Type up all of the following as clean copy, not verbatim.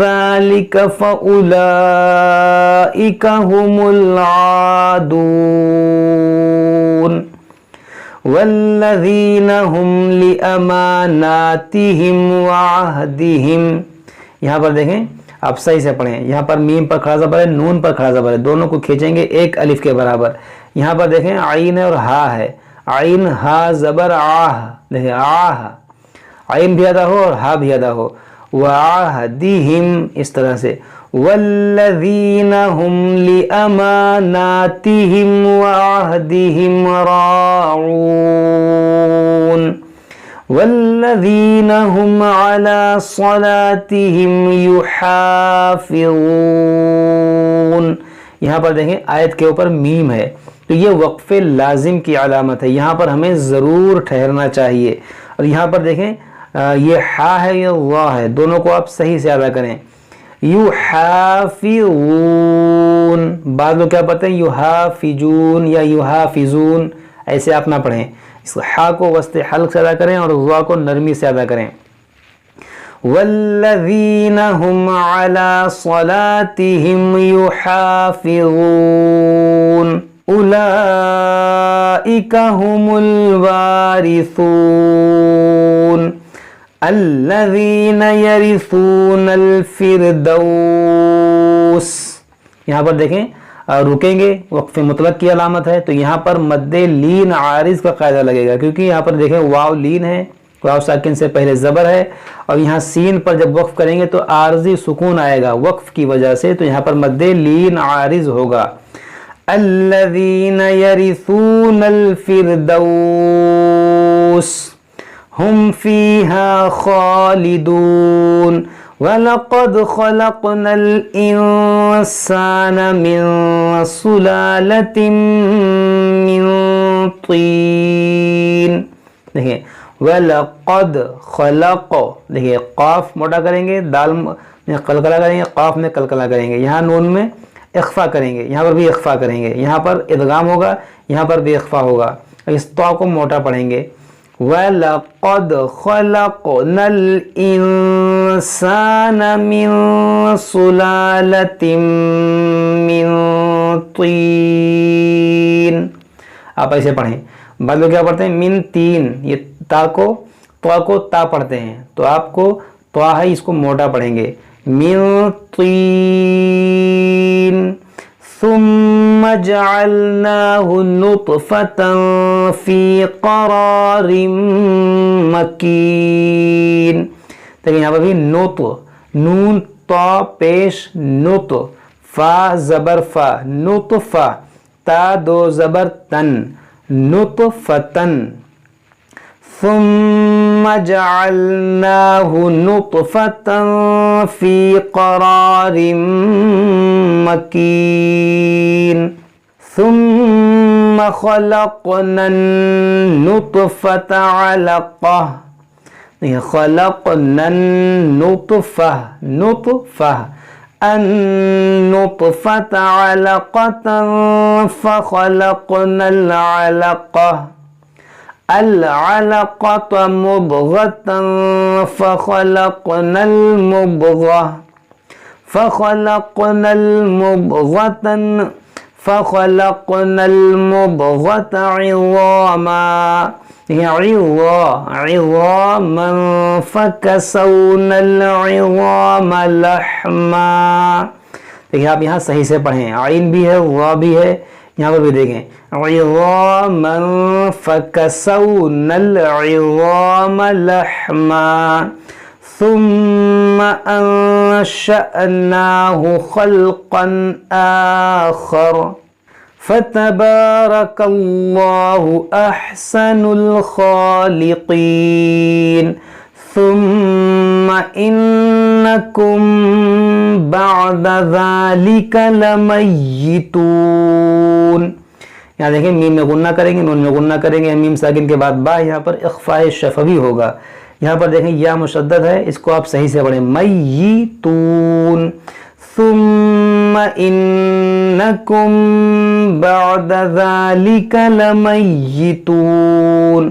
ذلك فأولئك هم العادون والذین هم لأماناتهم وعہدهم. یہاں پر دیکھیں آپ صحیح سے پڑھیں. یہاں پر میم پر کھڑا زبر ہے, نون پر کھڑا زبر ہے, دونوں کو کھینچیں گے ایک الف کے برابر. یہاں پر دیکھیں عین ہے اور ہا ہے, عین ہا زبر آہ, دیکھیں آہ, عین بھی ادا ہو اور ہا بھی ادا ہو. وعہدہم اس طرح سے. والذین هم لأماناتهم وعہدہم راعون والذین هم على صلاتهم یحافظون. یہاں پر دیکھیں آیت کے اوپر میم ہے تو یہ وقف لازم کی علامت ہے, یہاں پر ہمیں ضرور ٹھہرنا چاہیے. اور یہاں پر دیکھیں یہ ہا ہے یہ وا ہے, دونوں کو آپ صحیح سے ادا کریں. یحافظون, بعض لوگ کیا پڑھتے ہیں یحافظون یا یحافظون, ایسے آپ نہ پڑھیں. اس ہا کو وسط حلق سے ادا کریں اور وا کو نرمی سے ادا کریں. والذین هم على صلاتهم یحافظون اولئک هم الوارثون الذین یرثون الفردوس. یہاں پر دیکھیں رکیں گے, وقف مطلق کی علامت ہے تو یہاں پر مد لین عارض کا قاعدہ لگے گا, کیونکہ یہاں پر دیکھیں واو لین ہے, واو ساکن سے پہلے زبر ہے, اور یہاں سین پر جب وقف کریں گے تو عارضی سکون آئے گا وقف کی وجہ سے, تو یہاں پر مد لین عارض ہوگا. الذین یرثون الفردوس ہم فیہا خالدون وَلَقَدْ خَلَقْنَا الْإِنسَانَ مِنْ صُلَالَةٍ مِنْ طِينٍ. دیکھیں وَلَقَدْ خَلَقَ, دیکھیں قاف موٹا کریں گے, دال میں قلقلہ کریں گے, قاف میں قلقلہ کریں گے, یہاں نون میں اخفا کریں گے, یہاں پر بھی اخفا کریں گے, یہاں پر ادغام ہوگا, یہاں پر بھی اخفا ہوگا. اس طا کو موٹا پڑھیں گے. وَلَقَدْ خَلَقْنَا الْإِنسَانَ مِنْ صُلَالَةٍ مِنْ طِينٍ. آپ ایسے پڑھیں. بعض لوگ کیا پڑھتے ہیں من تین, یہ تا کو تا پڑھتے ہیں, تو آپ کو تا ہے اس کو موٹا پڑھیں گے. من طین ثم جعلناه نطفة في قرار مكين. دیکھیں یہاں پر بھی نط, نون تا پیش نط, فا زبر فا, نطفہ, تا دو زبر تن, نطفتن. ثم جعلناه نطفة في قرار مكين ثم خلقنا النطفة علقة. خلقنا نطفة النطفة علقة فخلقنا العلقة مضغة فخلقنا المضغة عظاما. عظاما فكسونا العظام لحما. دیکھیں آپ یہاں صحیح سے پڑھیں, عین بھی ہے وا بھی ہے, یہاں پر بھی دیکھیں عظاما فكسونا العظام لحما ثم أنشأناه خلقا آخر فتبارك الله أحسن الخالقين ثم إنكم بعد ذلك لمیتون. یہاں دیکھیں میم میں غنہ کریں گے, نون میں غنہ کریں گے, میم ساکن کے بعد با, یہاں پر اخفاء شفوی ہوگا. یہاں پر دیکھیں یا مشدد ہے, اس کو آپ صحیح سے پڑھیں میتون. ثم انکم بعد ذلك لمیتون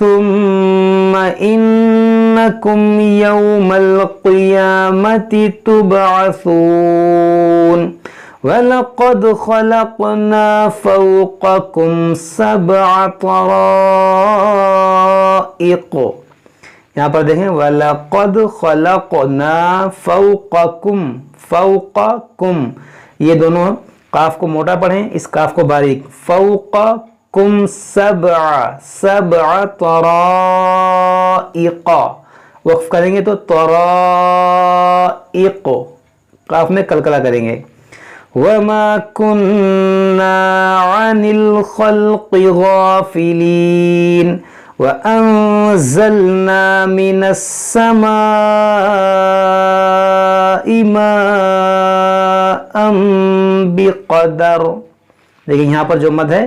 ثم إنكم يوم القيامة تبعثون وَلَقَدْ خَلَقْنَا فَوْقَكُمْ سَبْعَ طَرَائِقَ. یہاں پر دیکھیں وَلَقَدْ خَلَقْنَا فَوْقَكُمْ، فَوْقَكُمْ یہ دونوں قاف کو موٹا پڑھیں، اس قاف کو باریک. فَوْقَكُمْ سَبْعَ طَرَائِقَ. وقف کریں گے تو طَرَائِقَ قاف میں کلکلا کریں گے. وَمَا كُنَّا عَنِ الْخَلْقِ غَافِلِينَ وَأَنزَلْنَا مِنَ السَّمَاءِ مَاءً بِقَدَرٍ. دیکھیں یہاں پر جو مد ہے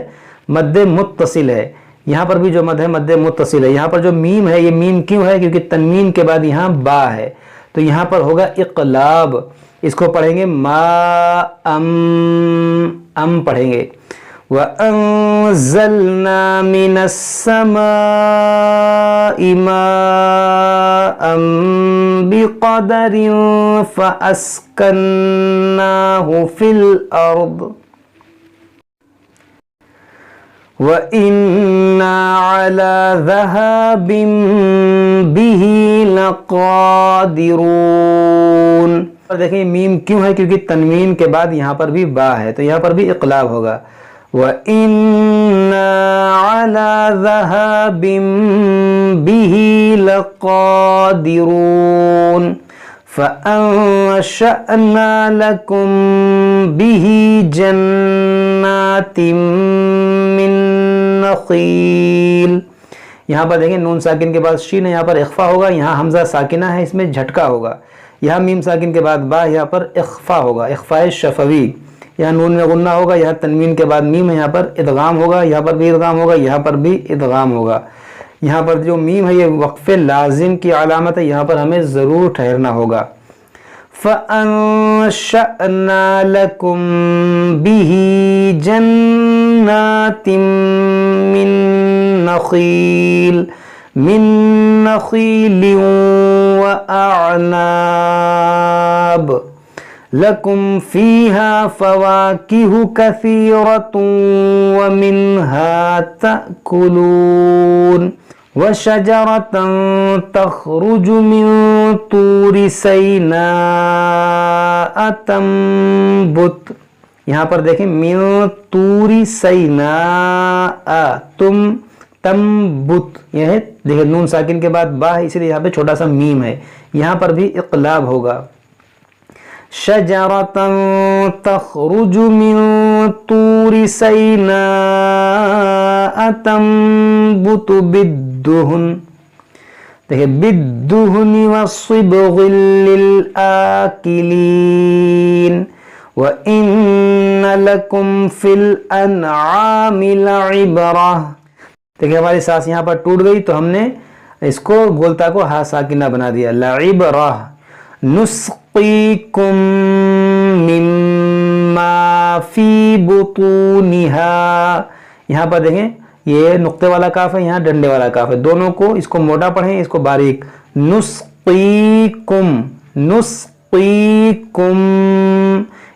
مد متصل ہے، یہاں پر بھی جو مد ہے مد متصل ہے. یہاں پر جو میم ہے یہ میم کیوں ہے؟ کیونکہ تنوین کے بعد یہاں با ہے، تو یہاں پر ہوگا اقلاب. اس کو پڑھیں گے ما ام پڑھیں گے. وَأَنزَلْنَا مِنَ السَّمَاءِ مَاءً بِقَدَرٍ فَأَسْكَنَّاهُ فِي الْأَرْضِ وَإِنَّا عَلَى ذَهَابٍ بِهِ لَقَادِرُونَ. دیکھیں میم کیوں ہے؟ کیونکہ تنوین کے بعد یہاں پر بھی با ہے، تو یہاں پر بھی اقلاب ہوگا. وَإِنَّا عَلَى ذَهَابٍ بِهِ لَقَادِرُونَ فَأَنشَأْنَا لَكُمْ بِهِ جَنَّاتٍ مِّن نَخِيلٍ. یہاں پر دیکھیں نون ساکن کے بعد شین ہے، یہاں پر اخفا ہوگا. یہاں حمزہ ساکنہ ہے، اس میں جھٹکا ہوگا. یہاں میم ساکن کے بعد با، یہاں پر اخفا ہوگا، اخفاء شفوی. یہاں نون میں غنہ ہوگا، یہاں تنوین کے بعد میم ہے، یہاں پر ادغام ہوگا، یہاں پر بھی ادغام ہوگا، یہاں پر بھی ادغام ہوگا. یہاں پر جو میم ہے یہ وقف لازم کی علامت ہے، یہاں پر ہمیں ضرور ٹھہرنا ہوگا. فَأَنشَأْنَا لَكُمْ بِهِ جَنَّاتٍ مِّن نَخِيلٍ وَأَعْنَابٍ لَكُمْ فِيهَا فَوَاكِهُ كَثِيرَةٌ وَمِنْهَا تَأْكُلُونَ وَشَجَرَةً تَخْرُجُ مِن طُورِ سَيْنَاءَ تَنبُتُ. یہاں پر دیکھیں من طُورِ سَيْنَاءَ تنبت، یہ ہے دیکھیں نون ساکن کے بعد با ہے، اس لیے یہاں پہ چھوٹا سا میم ہے، یہاں پر بھی اقلاب ہوگا. شَجَرَةً تَخْرُجُ مِن طُورِ سَيْنَاءَ تَنبُتُ بِالدُّهْنِ. دیکھیں بِالدُّهْنِ وَالصِّبْغِ لِلْآكِلِينَ وَإِنَّ لَكُمْ فِي الْأَنْعَامِ لَعِبْرَةً. دیکھیں ہماری سانس یہاں پر ٹوٹ گئی تو ہم نے اس کو گولتا کو ہا ساکنہ بنا دیا. لعبرہ. نسقیکم مما فی بطونہا. یہاں پر دیکھیں یہ نقطے والا کاف ہے، یہاں ڈنڈے والا کاف ہے، دونوں کو اس کو موٹا پڑھیں، اس کو باریک. نسقیکم، نسقیکم.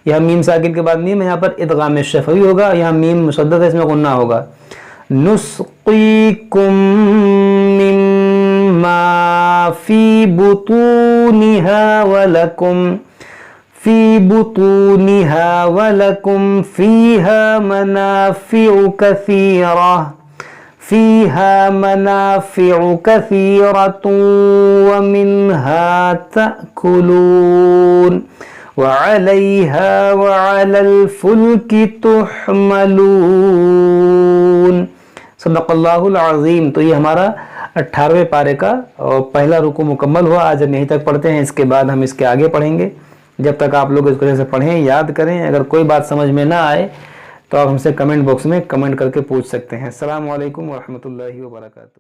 یہاں میم ساکن کے بعد میم، یہاں پر ادغام شفوی ہوگا، یہاں میم مشدد ہے، اس میں غنہ ہوگا. نسقیکم مما فی بطونہا ولکم فیہا منافع کثیرۃ ومنہا تأکلون وعلیہا وعلی الفلک تحملون. صدق اللہ العظیم. تو یہ ہمارا 18ویں پارے کا پہلا رکوع مکمل ہوا. آج ہم یہیں تک پڑھتے ہیں، اس کے بعد ہم اس کے آگے پڑھیں گے. جب تک آپ لوگ اس کو سے پڑھیں، یاد کریں. اگر کوئی بات سمجھ میں نہ آئے تو آپ ہم سے کمنٹ باکس میں کمنٹ کر کے پوچھ سکتے ہیں. السلام علیکم ورحمۃ اللہ وبرکاتہ.